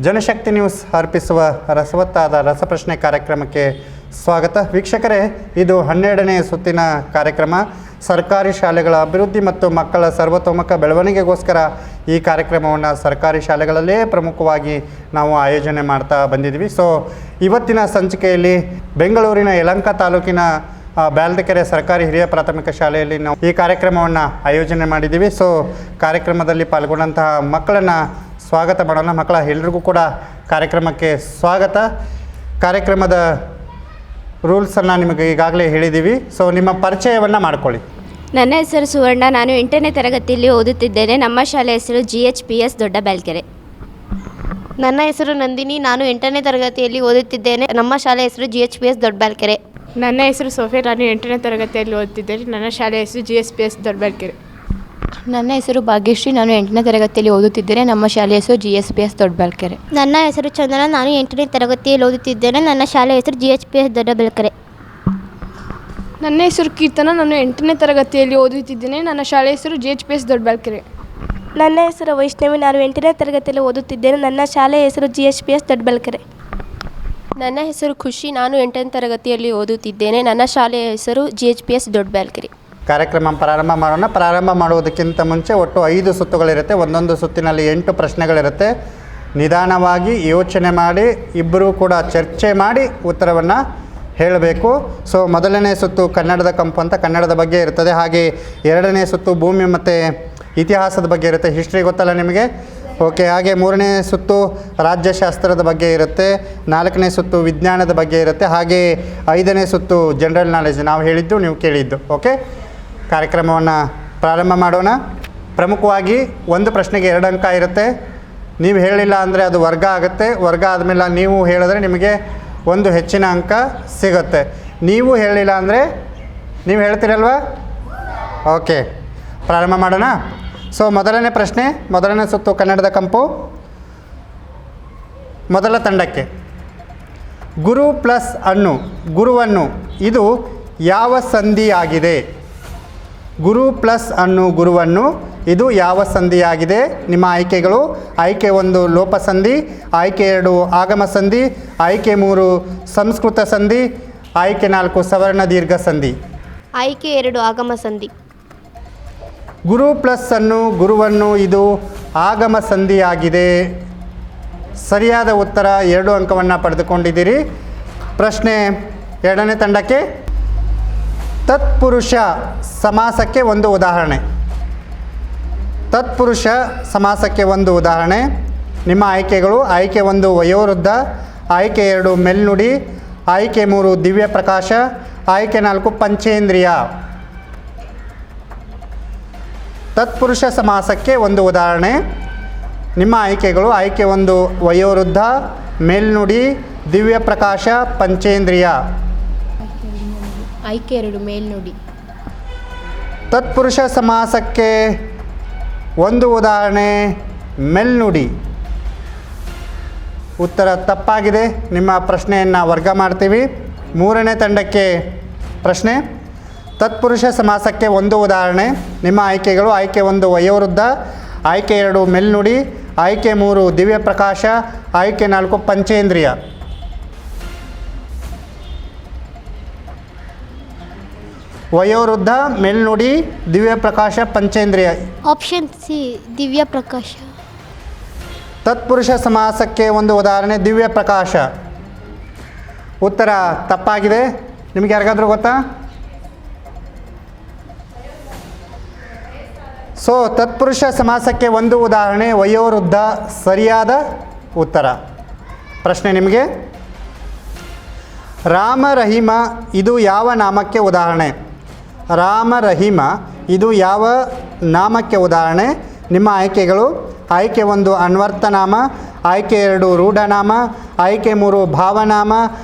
ಜನಶಕ್ತಿ news ಅರ್ಪಿಸುವ ರಸವತ್ತಾದ ರಸಪ್ರಶ್ನೆ ಕಾರ್ಯಕ್ರಮಕ್ಕೆ ಸ್ವಾಗತ. ವೀಕ್ಷಕರೇ, ಇದು 12ನೇ ಸುತ್ತಿನ ಕಾರ್ಯಕ್ರಮ. ಸರ್ಕಾರಿ ಶಾಲೆಗಳ ಅಭಿವೃದ್ಧಿ ಮತ್ತು ಮಕ್ಕಳ ಸರ್ವತೋಮುಖ ಬೆಳವಣಿಗೆಗೋಸ್ಕರ ಈ ಕಾರ್ಯಕ್ರಮವನ್ನು ಸರ್ಕಾರಿ ಶಾಲೆಗಳಲ್ಲೇ ಪ್ರಮುಖವಾಗಿ ನಾವು ಆಯೋಜನೆ ಮಾಡ್ತಾ ಬಂದಿದ್ವಿ. ಇವತ್ತಿನ ಸಂಚಿಕೆಯಲ್ಲಿ ಬೆಂಗಳೂರಿನ ಯಲಹಂಕ ತಾಲೂಕಿನ ಬ್ಯಾಲ್ದಕೆರೆ ಸರ್ಕಾರಿ ಹಿರಿಯ ಪ್ರಾಥಮಿಕ ಶಾಲೆಯಲ್ಲಿ ನಾವು ಈ ಕಾರ್ಯಕ್ರಮವನ್ನು ಆಯೋಜನೆ ಮಾಡಿದ್ದೀವಿ. ಕಾರ್ಯಕ್ರಮದಲ್ಲಿ ಪಾಲ್ಗೊಂಡಂತಹ ಮಕ್ಕಳನ್ನು ಸ್ವಾಗತ ಮಾಡೋಣ. ಮಕ್ಕಳ ಎಲ್ರಿಗೂ ಕೂಡ ಕಾರ್ಯಕ್ರಮಕ್ಕೆ ಸ್ವಾಗತ. ಕಾರ್ಯಕ್ರಮದ ರೂಲ್ಸನ್ನು ನಿಮಗೆ ಈಗಾಗಲೇ ಹೇಳಿದ್ದೀವಿ. ನಿಮ್ಮ ಪರಿಚಯವನ್ನು ಮಾಡಿಕೊಳ್ಳಿ. ನನ್ನ ಹೆಸರು ಸುವರ್ಣ, ನಾನು 8ನೇ ತರಗತಿಯಲ್ಲಿ ಓದುತ್ತಿದ್ದೇನೆ. ನಮ್ಮ ಶಾಲೆ ಹೆಸರು GHPS ದೊಡ್ಡ ಬ್ಯಾಲ್ಕೆರೆ. ನನ್ನ ಹೆಸರು ನಂದಿನಿ, ನಾನು 8ನೇ ತರಗತಿಯಲ್ಲಿ ಓದುತ್ತಿದ್ದೇನೆ. ನಮ್ಮ ಶಾಲೆ ಹೆಸರು GHPS ದೊಡ್ಡ ಬ್ಯಾಲ್ಕೆರೆ. ನನ್ನ ಹೆಸರು ಸೋಫಿಯಾ, ನಾನು 8ನೇ ತರಗತಿಯಲ್ಲಿ ಓದುತ್ತಿದ್ದೇನೆ. ನನ್ನ ಶಾಲೆ ಹೆಸರು GSPS ದೊಡ್ಡ ಬ್ಯಾಲ್ಕೆರೆ. ನನ್ನ ಹೆಸರು ಭಾಗ್ಯಶ್ರೀ, ನಾನು 8ನೇ ತರಗತಿಯಲ್ಲಿ ಓದುತ್ತಿದ್ದೇನೆ. ನಮ್ಮ ಶಾಲೆ ಹೆಸರು GSPS ದೊಡ್ಡ ಬ್ಯಾಲ್ಕೆರೆ. ನನ್ನ ಹೆಸರು ಚಂದನ, ನಾನು 8ನೇ ತರಗತಿಯಲ್ಲಿ ಓದುತ್ತಿದ್ದೇನೆ. ನನ್ನ ಶಾಲೆ ಹೆಸರು GHPS ದೊಡ್ಡ ಬ್ಯಾಲ್ಕೆರೆ. ನನ್ನ ಹೆಸರು ಕೀರ್ತನ, ನಾನು 8ನೇ ತರಗತಿಯಲ್ಲಿ ಓದುತ್ತಿದ್ದೇನೆ. ನನ್ನ ಶಾಲೆ ಹೆಸರು GHPS ದೊಡ್ಡ ಬ್ಯಾಲ್ಕೆರೆ. ನನ್ನ ಹೆಸರು ವೈಷ್ಣವಿ, ನಾನು 8ನೇ ತರಗತಿಯಲ್ಲಿ ಓದುತ್ತಿದ್ದೇನೆ. ನನ್ನ ಶಾಲೆ ಹೆಸರು GHPS ದೊಡ್ಡ ಬ್ಯಾಲ್ಕೆರೆ. ನನ್ನ ಹೆಸರು ಖುಷಿ, ನಾನು 8ನೇ ತರಗತಿಯಲ್ಲಿ ಓದುತ್ತಿದ್ದೇನೆ. ನನ್ನ ಶಾಲೆಯ ಹೆಸರು GHPS ದೊಡ್ಡ ಬ್ಯಾಲ್ಕೆರೆ. ಕಾರ್ಯಕ್ರಮ ಪ್ರಾರಂಭ ಮಾಡೋಣ. ಪ್ರಾರಂಭ ಮಾಡುವುದಕ್ಕಿಂತ ಮುಂಚೆ ಒಟ್ಟು 5 ಸುತ್ತುಗಳಿರುತ್ತೆ. ಒಂದೊಂದು ಸುತ್ತಿನಲ್ಲಿ 8 ಪ್ರಶ್ನೆಗಳಿರುತ್ತೆ. ನಿಧಾನವಾಗಿ ಯೋಚನೆ ಮಾಡಿ ಇಬ್ಬರೂ ಕೂಡ ಚರ್ಚೆ ಮಾಡಿ ಉತ್ತರವನ್ನು ಹೇಳಬೇಕು. ಮೊದಲನೇ ಸುತ್ತು ಕನ್ನಡದ ಕಂಪು ಅಂತ ಕನ್ನಡದ ಬಗ್ಗೆ ಇರ್ತದೆ. ಹಾಗೆ 2ನೇ ಸುತ್ತು ಭೂಮಿ ಮತ್ತು ಇತಿಹಾಸದ ಬಗ್ಗೆ ಇರುತ್ತೆ. ಹಿಸ್ಟ್ರಿ ಗೊತ್ತಲ್ಲ ನಿಮಗೆ? ಓಕೆ. ಹಾಗೆ 3ನೇ ಸುತ್ತು ರಾಜ್ಯಶಾಸ್ತ್ರದ ಬಗ್ಗೆ ಇರುತ್ತೆ. 4ನೇ ಸುತ್ತು ವಿಜ್ಞಾನದ ಬಗ್ಗೆ ಇರುತ್ತೆ. ಹಾಗೆ 5ನೇ ಸುತ್ತು ಜನರಲ್ ನಾಲೆಜ್, ನಾವು ಹೇಳಿದ್ದು ನೀವು ಕೇಳಿದ್ದು. ಓಕೆ, ಕಾರ್ಯಕ್ರಮವನ್ನು ಪ್ರಾರಂಭ ಮಾಡೋಣ. ಪ್ರಮುಖವಾಗಿ ಒಂದು ಪ್ರಶ್ನೆಗೆ 2 ಅಂಕ ಇರುತ್ತೆ. ನೀವು ಹೇಳಿಲ್ಲ ಅಂದರೆ ಅದು ವರ್ಗ ಆಗುತ್ತೆ. ವರ್ಗ ಆದಮೇಲೆ ನೀವು ಹೇಳಿದ್ರೆ ನಿಮಗೆ ಒಂದು ಹೆಚ್ಚಿನ ಅಂಕ ಸಿಗುತ್ತೆ. ನೀವು ಹೇಳಿಲ್ಲ ಅಂದರೆ ನೀವು ಹೇಳ್ತೀರಲ್ವ? ಓಕೆ, ಪ್ರಾರಂಭ ಮಾಡೋಣ. ಮೊದಲನೇ ಪ್ರಶ್ನೆ, ಮೊದಲನೇ ಸುತ್ತು ಕನ್ನಡದ ಕಂಪು. ಮೊದಲ ತಂಡಕ್ಕೆ ಗುರು ಪ್ಲಸ್ ಅನ್ನು, ಗುರುವನ್ನು, ಇದು ಯಾವ ಸಂಧಿಯಾಗಿದೆ? ಗುರು ಪ್ಲಸ್ ಅನ್ನು, ಗುರುವನ್ನು, ಇದು ಯಾವ ಸಂಧಿಯಾಗಿದೆ? ನಿಮ್ಮ ಆಯ್ಕೆಗಳು: ಆಯ್ಕೆ 1 ಲೋಪ ಸಂಧಿ, ಆಯ್ಕೆ 2 ಆಗಮ ಸಂಧಿ, ಆಯ್ಕೆ 3 ಸಂಸ್ಕೃತ ಸಂಧಿ, ಆಯ್ಕೆ 4 ಸವರ್ಣ ದೀರ್ಘ ಸಂಧಿ. ಆಯ್ಕೆ 2 ಆಗಮ ಸಂಧಿ. ಗುರು ಪ್ಲಸ್ ಅನ್ನು, ಗುರುವನ್ನು, ಇದು ಆಗಮ ಸಂಧಿಯಾಗಿದೆ. ಸರಿಯಾದ ಉತ್ತರ. 2 ಅಂಕವನ್ನು ಪಡೆದುಕೊಂಡಿದ್ದೀರಿ. ಪ್ರಶ್ನೆ 2ನೇ ತಂಡಕ್ಕೆ ತತ್ಪುರುಷ ಸಮಾಸಕ್ಕೆ ಒಂದು ಉದಾಹರಣೆ. ತತ್ಪುರುಷ ಸಮಾಸಕ್ಕೆ ಒಂದು ಉದಾಹರಣೆ. ನಿಮ್ಮ ಆಯ್ಕೆಗಳು: ಆಯ್ಕೆ 1 ವಯೋವೃದ್ಧ, ಆಯ್ಕೆ 2 ಮೆಲ್ನುಡಿ, ಆಯ್ಕೆ 3 ದಿವ್ಯ ಪ್ರಕಾಶ, ಆಯ್ಕೆ 4 ಪಂಚೇಂದ್ರಿಯ. ತತ್ಪುರುಷ ಸಮಾಸಕ್ಕೆ ಒಂದು ಉದಾಹರಣೆ. ನಿಮ್ಮ ಆಯ್ಕೆಗಳು: ಆಯ್ಕೆ 1 ವಯೋವೃದ್ಧ, ಮೇಲ್ನುಡಿ, ದಿವ್ಯ ಪ್ರಕಾಶ, ಪಂಚೇಂದ್ರಿಯ. ಆಯ್ಕೆ 2 ಮೇಲ್ನುಡಿ. ತತ್ಪುರುಷ ಸಮಾಸಕ್ಕೆ ಒಂದು ಉದಾಹರಣೆ ಮೆಲ್ನುಡಿ. ಉತ್ತರ ತಪ್ಪಾಗಿದೆ. ನಿಮ್ಮ ಪ್ರಶ್ನೆಯನ್ನು ವರ್ಗ ಮಾಡ್ತೀವಿ. 3ನೇ ತಂಡಕ್ಕೆ ಪ್ರಶ್ನೆ. ತತ್ಪುರುಷ ಸಮಾಸಕ್ಕೆ ಒಂದು ಉದಾಹರಣೆ. ನಿಮ್ಮ ಆಯ್ಕೆಗಳು: ಆಯ್ಕೆ 1 ವಯೋವೃದ್ಧ, ಆಯ್ಕೆ 2 ಮೆಲ್ನುಡಿ, ಆಯ್ಕೆ 3 ದಿವ್ಯ ಪ್ರಕಾಶ, ಆಯ್ಕೆ 4 ಪಂಚೇಂದ್ರಿಯ. ವಯೋವೃದ್ಧ, ಮೆಲ್ನುಡಿ, ದಿವ್ಯ ಪ್ರಕಾಶ, ಪಂಚೇಂದ್ರಿಯ. ಆಪ್ಷನ್ ಸಿ ದಿವ್ಯ ಪ್ರಕಾಶ. ತತ್ಪುರುಷ ಸಮಾಸಕ್ಕೆ ಒಂದು ಉದಾಹರಣೆ ದಿವ್ಯ ಪ್ರಕಾಶ. ಉತ್ತರ ತಪ್ಪಾಗಿದೆ. ನಿಮಗೆ ಯಾರಿಗಾದ್ರೂ ಗೊತ್ತಾ? ತತ್ಪುರುಷ ಸಮಾಸಕ್ಕೆ ಒಂದು ಉದಾಹರಣೆ ವಯೋವೃದ್ಧ ಸರಿಯಾದ ಉತ್ತರ. ಪ್ರಶ್ನೆ ನಿಮಗೆ: ರಾಮ ರಹೀಮ, ಇದು ಯಾವ ನಾಮಕ್ಕೆ ಉದಾಹರಣೆ? ರಾಮ ರಹೀಮ, ಇದು ಯಾವ ನಾಮಕ್ಕೆ ಉದಾಹರಣೆ? ನಿಮ್ಮ ಆಯ್ಕೆಗಳು: ಆಯ್ಕೆ 1 ಅನ್ವರ್ಥನಾಮ, ಆಯ್ಕೆ 2 ರೂಢನಾಮ, ಆಯ್ಕೆ 3 ಭಾವನಾಮ,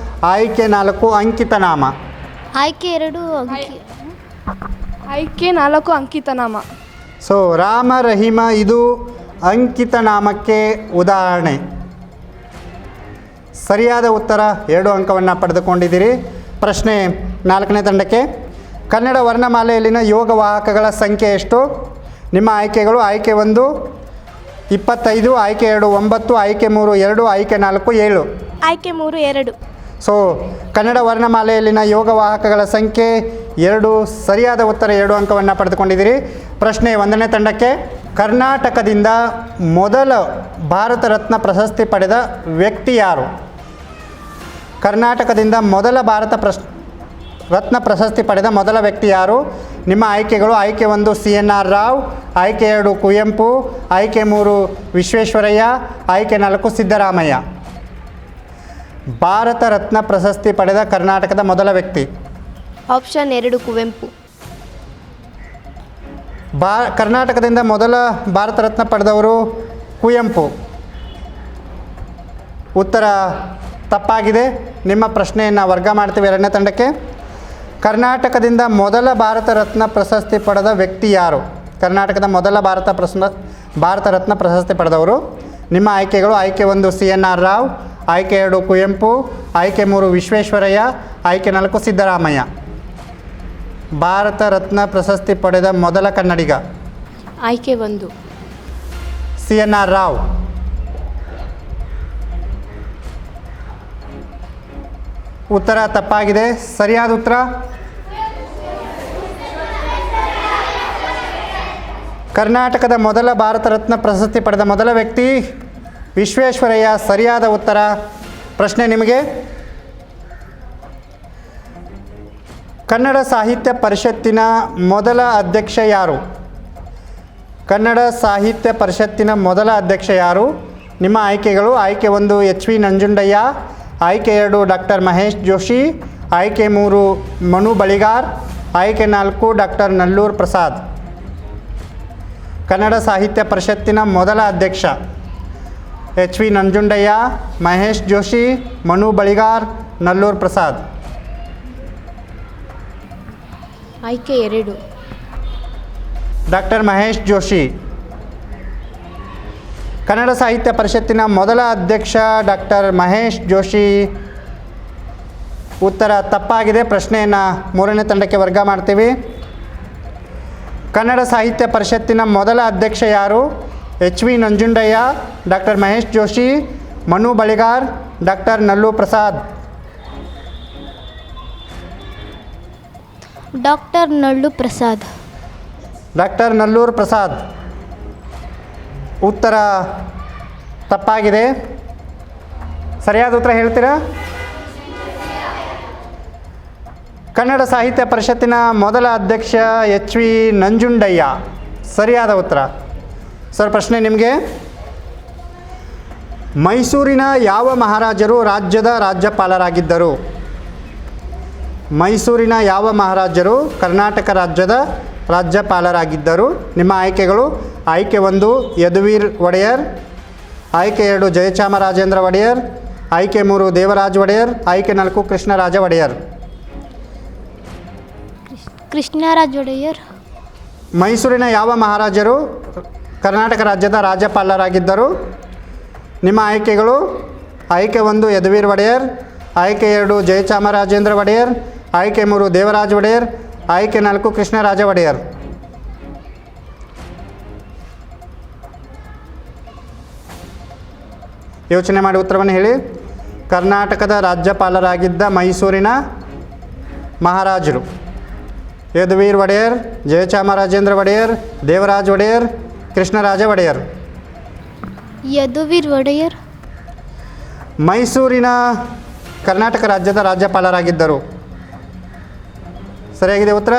ಆಯ್ಕೆ 4 ಅಂಕಿತನಾಮ. ಆಯ್ಕೆ 2 ಆಯ್ಕೆ 4 ಅಂಕಿತನಾಮ. ರಾಮ ರಹೀಮ, ಇದು ಅಂಕಿತನಾಮಕ್ಕೆ ಉದಾಹರಣೆ. ಸರಿಯಾದ ಉತ್ತರ. 2 ಅಂಕವನ್ನು ಪಡೆದುಕೊಂಡಿದ್ದೀರಿ. ಪ್ರಶ್ನೆ 4ನೇ ತಂಡಕ್ಕೆ. ಕನ್ನಡ ವರ್ಣಮಾಲೆಯಲ್ಲಿನ ಯೋಗವಾಹಕಗಳ ಸಂಖ್ಯೆ ಎಷ್ಟು? ನಿಮ್ಮ ಆಯ್ಕೆಗಳು: ಆಯ್ಕೆ 1 25, ಆಯ್ಕೆ 2 9, ಆಯ್ಕೆ 3 2, ಆಯ್ಕೆ 4 7. ಆಯ್ಕೆ 3 2. ಸೊ ಕನ್ನಡ ವರ್ಣಮಾಲೆಯಲ್ಲಿನ ಯೋಗವಾಹಕಗಳ ಸಂಖ್ಯೆ 2, ಸರಿಯಾದ ಉತ್ತರ 2 ಅಂಕವನ್ನು ಪಡೆದುಕೊಂಡಿದ್ದೀರಿ. ಪ್ರಶ್ನೆ 1ನೇ ತಂಡಕ್ಕೆ. ಕರ್ನಾಟಕದಿಂದ ಮೊದಲ ಭಾರತ ರತ್ನ ಪ್ರಶಸ್ತಿ ಪಡೆದ ವ್ಯಕ್ತಿ ಯಾರು? ಕರ್ನಾಟಕದಿಂದ ಮೊದಲ ರತ್ನ ಪ್ರಶಸ್ತಿ ಪಡೆದ ಮೊದಲ ವ್ಯಕ್ತಿ ಯಾರು? ನಿಮ್ಮ ಆಯ್ಕೆಗಳು: ಆಯ್ಕೆ 1 CNR ರಾವ್, ಆಯ್ಕೆ 2 ಕುವೆಂಪು, ಆಯ್ಕೆ 3 ವಿಶ್ವೇಶ್ವರಯ್ಯ, ಆಯ್ಕೆ 4 ಸಿದ್ದರಾಮಯ್ಯ. ಭಾರತ ರತ್ನ ಪ್ರಶಸ್ತಿ ಪಡೆದ ಕರ್ನಾಟಕದ ಮೊದಲ ವ್ಯಕ್ತಿ. ಆಪ್ಷನ್ 2 ಕುವೆಂಪು. ಕರ್ನಾಟಕದಿಂದ ಮೊದಲ ಭಾರತ ರತ್ನ ಪಡೆದವರು ಕುವೆಂಪು. ಉತ್ತರ ತಪ್ಪಾಗಿದೆ. ನಿಮ್ಮ ಪ್ರಶ್ನೆಯನ್ನು ವರ್ಗ ಮಾಡ್ತೀವಿ 2ನೇ ತಂಡಕ್ಕೆ. ಕರ್ನಾಟಕದಿಂದ ಮೊದಲ ಭಾರತ ರತ್ನ ಪ್ರಶಸ್ತಿ ಪಡೆದ ವ್ಯಕ್ತಿ ಯಾರು? ಕರ್ನಾಟಕದ ಮೊದಲ ಭಾರತ ರತ್ನ ಪ್ರಶಸ್ತಿ ಪಡೆದವರು. ನಿಮ್ಮ ಆಯ್ಕೆಗಳು: ಆಯ್ಕೆ 1 CNR ರಾವ್, ಆಯ್ಕೆ 2 ಕುವೆಂಪು, ಆಯ್ಕೆ 3 ವಿಶ್ವೇಶ್ವರಯ್ಯ, ಆಯ್ಕೆ 4 ಸಿದ್ದರಾಮಯ್ಯ. ಭಾರತ ರತ್ನ ಪ್ರಶಸ್ತಿ ಪಡೆದ ಮೊದಲ ಕನ್ನಡಿಗ ಆಯ್ಕೆ 1 CNR ರಾವ್. ಉತ್ತರ ತಪ್ಪಾಗಿದೆ. ಸರಿಯಾದ ಉತ್ತರ ಕರ್ನಾಟಕದ ಮೊದಲ ಭಾರತ ರತ್ನ ಪ್ರಶಸ್ತಿ ಪಡೆದ ಮೊದಲ ವ್ಯಕ್ತಿ ವಿಶ್ವೇಶ್ವರಯ್ಯ. ಸರಿಯಾದ ಉತ್ತರ. ಪ್ರಶ್ನೆ ನಿಮಗೆ: ಕನ್ನಡ ಸಾಹಿತ್ಯ ಪರಿಷತ್ತಿನ ಮೊದಲ ಅಧ್ಯಕ್ಷ ಯಾರು? ಕನ್ನಡ ಸಾಹಿತ್ಯ ಪರಿಷತ್ತಿನ ಮೊದಲ ಅಧ್ಯಕ್ಷ ಯಾರು? ನಿಮ್ಮ ಆಯ್ಕೆಗಳು: ಆಯ್ಕೆ 1 HV ನಂಜುಂಡಯ್ಯ, ಆಯ್ಕೆ 2 ಡಾಕ್ಟರ್ ಮಹೇಶ್ ಜೋಶಿ, ಆಯ್ಕೆ 3 ಮನು ಬಳಿಗಾರ್, ಆಯ್ಕೆ 4 ಡಾಕ್ಟರ್ ನಲ್ಲೂರ್ ಪ್ರಸಾದ್. ಕನ್ನಡ ಸಾಹಿತ್ಯ ಪರಿಷತ್ತಿನ ಮೊದಲ ಅಧ್ಯಕ್ಷ HV ನಂಜುಂಡಯ್ಯ, ಮಹೇಶ್ ಜೋಶಿ, ಮನು ಬಳಿಗಾರ್, ನಲ್ಲೂರ್ ಪ್ರಸಾದ್. ಆಯ್ಕೆ 2 ಡಾಕ್ಟರ್ ಮಹೇಶ್ ಜೋಶಿ. ಕನ್ನಡ ಸಾಹಿತ್ಯ ಪರಿಷತ್ತಿನ ಮೊದಲ ಅಧ್ಯಕ್ಷ ಡಾಕ್ಟರ್ ಮಹೇಶ್ ಜೋಶಿ. ಉತ್ತರ ತಪ್ಪಾಗಿದೆ. ಪ್ರಶ್ನೆಯನ್ನು 3ನೇ ತಂಡಕ್ಕೆ ವರ್ಗ ಮಾಡ್ತೀವಿ. ಕನ್ನಡ ಸಾಹಿತ್ಯ ಪರಿಷತ್ತಿನ ಮೊದಲ ಅಧ್ಯಕ್ಷ ಯಾರು? HV Nanjundaiah, doctor Mahesh Joshi, Manu Baligar, doctor Nallur Prasad. Doctor Nallur Prasad. Doctor Nallur Prasad. ಉತ್ತರ ತಪ್ಪಾಗಿದೆ. ಸರಿಯಾದ ಉತ್ತರ ಹೇಳ್ತೀರಾ? ಕನ್ನಡ ಸಾಹಿತ್ಯ ಪರಿಷತ್ತಿನ ಮೊದಲ ಅಧ್ಯಕ್ಷ HV ನಂಜುಂಡಯ್ಯ. ಸರಿಯಾದ ಉತ್ತರ. ಸರ್, ಪ್ರಶ್ನೆ ನಿಮಗೆ: ಮೈಸೂರಿನ ಯಾವ ಮಹಾರಾಜರು ರಾಜ್ಯದ ರಾಜ್ಯಪಾಲರಾಗಿದ್ದರು? ಮೈಸೂರಿನ ಯಾವ ಮಹಾರಾಜರು ಕರ್ನಾಟಕ ರಾಜ್ಯದ ರಾಜ್ಯಪಾಲರಾಗಿದ್ದರು? ನಿಮ್ಮ ಆಯ್ಕೆಗಳು: ಆಯ್ಕೆ 1 ಯದುವೀರ್ ಒಡೆಯರ್, ಆಯ್ಕೆ 2 ಜಯಚಾಮರಾಜೇಂದ್ರ ಒಡೆಯರ್, ಆಯ್ಕೆ 3 ದೇವರಾಜ ಒಡೆಯರ್, ಆಯ್ಕೆ 4 ಕೃಷ್ಣರಾಜ ಒಡೆಯರ್. ಕೃಷ್ಣರಾಜ ಒಡೆಯರ್. ಮೈಸೂರಿನ ಯಾವ ಮಹಾರಾಜರು ಕರ್ನಾಟಕ ರಾಜ್ಯದ ರಾಜ್ಯಪಾಲರಾಗಿದ್ದರು? ನಿಮ್ಮ ಆಯ್ಕೆಗಳು: ಆಯ್ಕೆ 1 ಯದುವೀರ್ ಒಡೆಯರ್, ಆಯ್ಕೆ 2 ಜಯಚಾಮರಾಜೇಂದ್ರ ಒಡೆಯರ್, ಆಯ್ಕೆ 3 ದೇವರಾಜ ಒಡೆಯರ್, ಆಯ್ಕೆ 4 ಕೃಷ್ಣರಾಜ ಒಡೆಯರ್. ಯೋಚನೆ ಮಾಡಿ ಉತ್ತರವನ್ನು ಹೇಳಿ. ಕರ್ನಾಟಕದ ರಾಜ್ಯಪಾಲರಾಗಿದ್ದ ಮೈಸೂರಿನ ಮಹಾರಾಜರು: ಯದುವೀರ್ ಒಡೆಯರ್, ಜಯಚಾಮರಾಜೇಂದ್ರ ಒಡೆಯರ್, ದೇವರಾಜ ಒಡೆಯರ್, ಕೃಷ್ಣರಾಜ ಒಡೆಯರ್. ಯದುವೀರ್ ಒಡೆಯರ್. ಮೈಸೂರಿನ ಕರ್ನಾಟಕ ರಾಜ್ಯದ ರಾಜ್ಯಪಾಲರಾಗಿದ್ದರು. ಸರಿಯಾಗಿದೆ ಉತ್ತರ.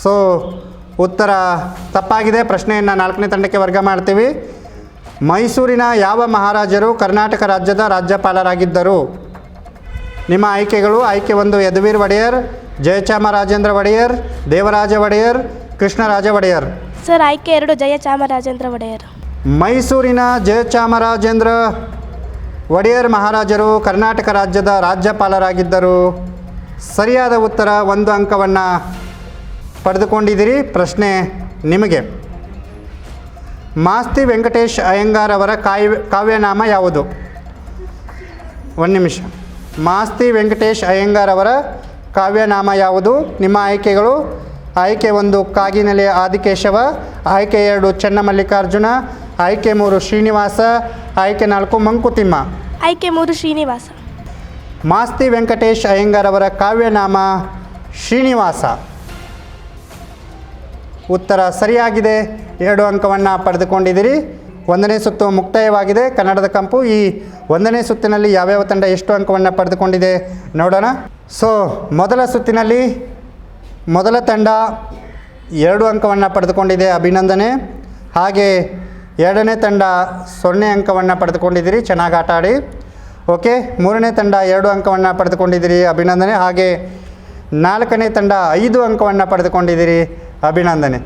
ಸೊ ಉತ್ತರ ತಪ್ಪಾಗಿದೆ. ಪ್ರಶ್ನೆಯನ್ನು 4ನೇ ತಂಡಕ್ಕೆ ವರ್ಗ ಮಾಡ್ತೀವಿ. ಮೈಸೂರಿನ ಯಾವ ಮಹಾರಾಜರು ಕರ್ನಾಟಕ ರಾಜ್ಯದ ರಾಜ್ಯಪಾಲರಾಗಿದ್ದರು? ನಿಮ್ಮ ಆಯ್ಕೆಗಳು: ಆಯ್ಕೆ 1 ಯದುವೀರ್ ಒಡೆಯರ್, ಜಯಚಾಮರಾಜೇಂದ್ರ ಒಡೆಯರ್, ದೇವರಾಜ ಒಡೆಯರ್, ಕೃಷ್ಣರಾಜ ಒಡೆಯರ್. ಸರ್, ಆಯ್ಕೆ 2 ಜಯಚಾಮರಾಜೇಂದ್ರ ಒಡೆಯರ್. ಮೈಸೂರಿನ ಜಯಚಾಮರಾಜೇಂದ್ರ ಒಡೆಯರ್ ಮಹಾರಾಜರು ಕರ್ನಾಟಕ ರಾಜ್ಯದ ರಾಜ್ಯಪಾಲರಾಗಿದ್ದರು. ಸರಿಯಾದ ಉತ್ತರ. 1 ಅಂಕವನ್ನು ಪಡೆದುಕೊಂಡಿದ್ದೀರಿ. ಪ್ರಶ್ನೆ ನಿಮಗೆ: ಮಾಸ್ತಿ ವೆಂಕಟೇಶ್ ಅಯ್ಯಂಗಾರ್ ಅವರ ಕಾವ್ಯನಾಮ ಯಾವುದು? 1 ನಿಮಿಷ. ಮಾಸ್ತಿ ವೆಂಕಟೇಶ್ ಅಯ್ಯಂಗಾರ್ ಅವರ ಕಾವ್ಯನಾಮ ಯಾವುದು? ನಿಮ್ಮ ಆಯ್ಕೆಗಳು: ಆಯ್ಕೆ 1 ಕಾಗಿನೆಲೆ ಆದಿಕೇಶವ, ಆಯ್ಕೆ 2 ಚೆನ್ನಮಲ್ಲಿಕಾರ್ಜುನ, ಆಯ್ಕೆ 3 ಶ್ರೀನಿವಾಸ, ಆಯ್ಕೆ 4 ಮಂಕುತಿಮ್ಮ. ಆಯ್ಕೆ 3 ಶ್ರೀನಿವಾಸ. ಮಾಸ್ತಿ ವೆಂಕಟೇಶ್ ಅಯ್ಯಂಗಾರ್ ಅವರ ಕಾವ್ಯನಾಮ ಶ್ರೀನಿವಾಸ. ಉತ್ತರ ಸರಿಯಾಗಿದೆ, 2 ಅಂಕವನ್ನು ಪಡೆದುಕೊಂಡಿದ್ದೀರಿ. 1ನೇ ಸುತ್ತು ಮುಕ್ತಾಯವಾಗಿದೆ. ಕನ್ನಡದ ಕಂಪು ಈ 1ನೇ ಸುತ್ತಿನಲ್ಲಿ ಯಾವ್ಯಾವ ತಂಡ ಎಷ್ಟು ಅಂಕವನ್ನು ಪಡೆದುಕೊಂಡಿದೆ ನೋಡೋಣ. ಮೊದಲ ಸುತ್ತಿನಲ್ಲಿ ಮೊದಲ ತಂಡ 2 ಅಂಕವನ್ನು ಪಡೆದುಕೊಂಡಿದೆ, ಅಭಿನಂದನೆ. ಹಾಗೆ 2ನೇ ತಂಡ 0 ಅಂಕವನ್ನು ಪಡೆದುಕೊಂಡಿದ್ದೀರಿ, ಚೆನ್ನಾಗಿ ಆಟ ಆಡಿ. ಓಕೆ, 3ನೇ ತಂಡ 2 ಅಂಕವನ್ನು ಪಡೆದುಕೊಂಡಿದ್ದೀರಿ, ಅಭಿನಂದನೆ. ಹಾಗೆ 4ನೇ ತಂಡ 5 ಅಂಕವನ್ನು ಪಡೆದುಕೊಂಡಿದ್ದೀರಿ, ಅಭಿನಂದನೆ.